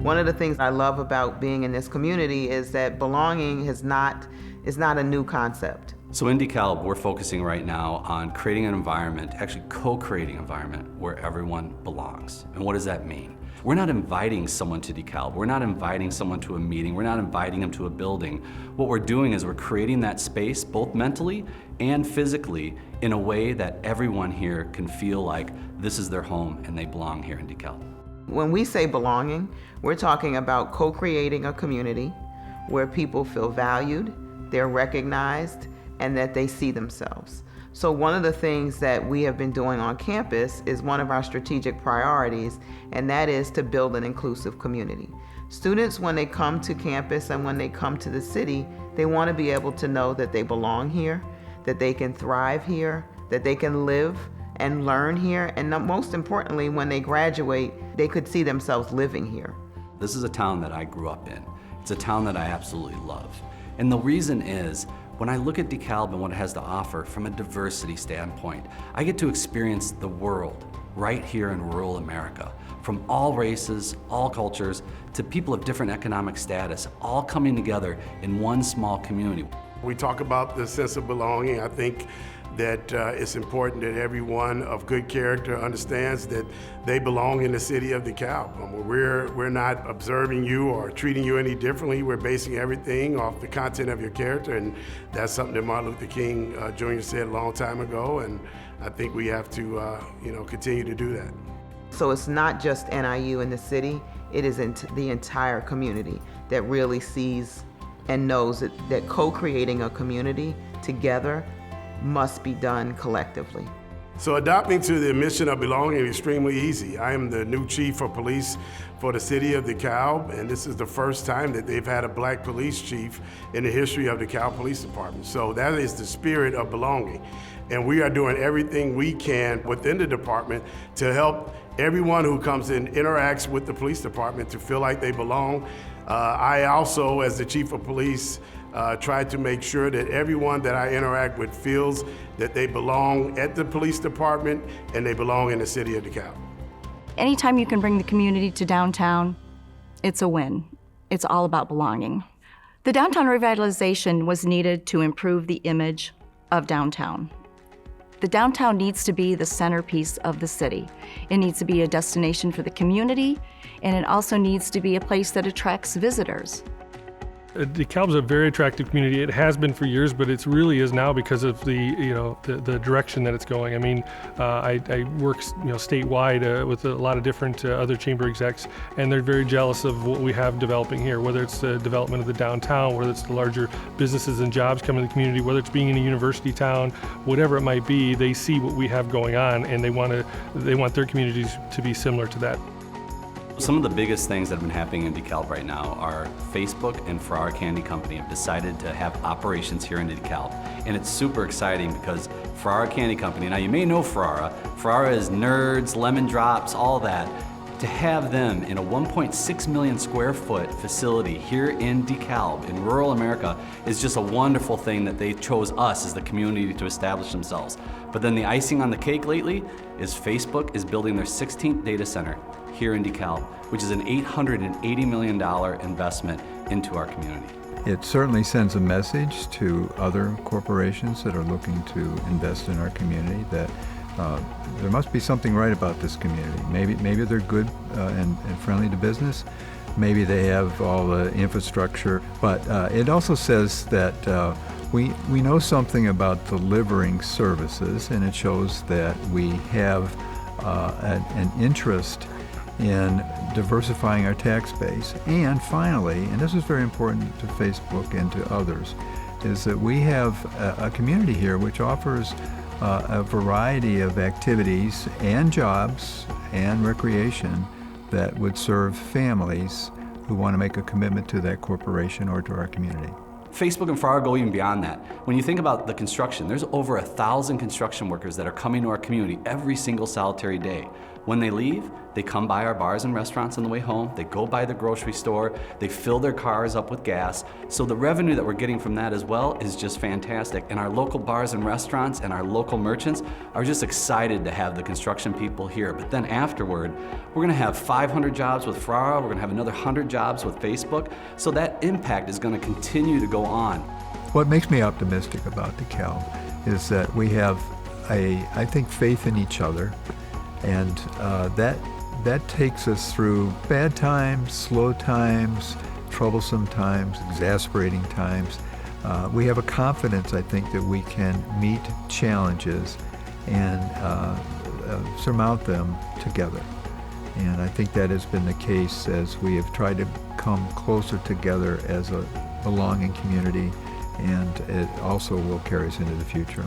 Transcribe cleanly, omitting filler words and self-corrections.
One of the things I love about being in this community is that belonging is not a new concept. So in DeKalb, we're focusing right now on creating an environment, actually co-creating an environment where everyone belongs. And what does that mean? We're not inviting someone to DeKalb. We're not inviting someone to a meeting. We're not inviting them to a building. What we're doing is we're creating that space, both mentally and physically, in a way that everyone here can feel like this is their home and they belong here in DeKalb. When we say belonging, we're talking about co-creating a community where people feel valued, they're recognized, and that they see themselves. So one of the things that we have been doing on campus is one of our strategic priorities, and that is to build an inclusive community. Students, when they come to campus and when they come to the city, they want to be able to know that they belong here, that they can thrive here, that they can live and learn here, and most importantly, when they graduate, they could see themselves living here. This is a town that I grew up in. It's a town that I absolutely love. And the reason is, when I look at DeKalb and what it has to offer from a diversity standpoint, I get to experience the world right here in rural America, from all races, all cultures, to people of different economic status, all coming together in one small community. We talk about the sense of belonging. I think that it's important that everyone of good character understands that they belong in the city of DeKalb. We're not observing you or treating you any differently. We're basing everything off the content of your character, and that's something that Martin Luther King Jr. said a long time ago, and I think we have to continue to do that. So it's not just NIU in the city, it is the entire community that really sees and knows that co-creating a community together must be done collectively. So adapting to the mission of belonging is extremely easy. I am the new chief of police for the City of DeKalb, and this is the first time that they've had a black police chief in the history of the DeKalb Police Department. So that is the spirit of belonging. And we are doing everything we can within the department to help everyone who comes in interacts with the police department to feel like they belong. I also, as the chief of police, try to make sure that everyone that I interact with feels that they belong at the police department and they belong in the City of DeKalb. Anytime you can bring the community to downtown, it's a win. It's all about belonging. The downtown revitalization was needed to improve the image of downtown. The downtown needs to be the centerpiece of the city. It needs to be a destination for the community, and it also needs to be a place that attracts visitors. DeKalb's a very attractive community. It has been for years, but it really is now because of the direction that it's going. I mean, I work statewide with a lot of different other chamber execs, and they're very jealous of what we have developing here, whether it's the development of the downtown, whether it's the larger businesses and jobs coming to the community, whether it's being in a university town, whatever it might be. They see what we have going on, and they want their communities to be similar to that. Some of the biggest things that have been happening in DeKalb right now are Facebook and Ferrara Candy Company have decided to have operations here in DeKalb. And it's super exciting because Ferrara Candy Company, now you may know Ferrara. Ferrara is nerds, lemon drops, all that. To have them in a 1.6 million square foot facility here in DeKalb, in rural America, is just a wonderful thing that they chose us as the community to establish themselves. But then the icing on the cake lately is Facebook is building their 16th data center here in DeKalb, which is an $880 million investment into our community. It certainly sends a message to other corporations that are looking to invest in our community that there must be something right about this community. Maybe they're good and friendly to business. Maybe they have all the infrastructure, but it also says that we know something about delivering services, and it shows that we have an interest in diversifying our tax base. And finally, and this is very important to Facebook and to others, is that we have a community here which offers a variety of activities and jobs and recreation that would serve families who want to make a commitment to that corporation or to our community. Facebook and Ferrara go even beyond that. When you think about the construction, there's over 1,000 construction workers that are coming to our community every single solitary day. When they leave, they come by our bars and restaurants on the way home, they go by the grocery store, they fill their cars up with gas. So the revenue that we're getting from that as well is just fantastic. And our local bars and restaurants and our local merchants are just excited to have the construction people here. But then afterward, we're gonna have 500 jobs with Ferrara, we're gonna have another 100 jobs with Facebook. So that impact is gonna continue to go on. What makes me optimistic about DeKalb is that we have I think, faith in each other, and that takes us through bad times, slow times, troublesome times, exasperating times. We have a confidence, I think, that we can meet challenges and surmount them together. And I think that has been the case as we have tried to come closer together as a belonging community, and it also will carry us into the future.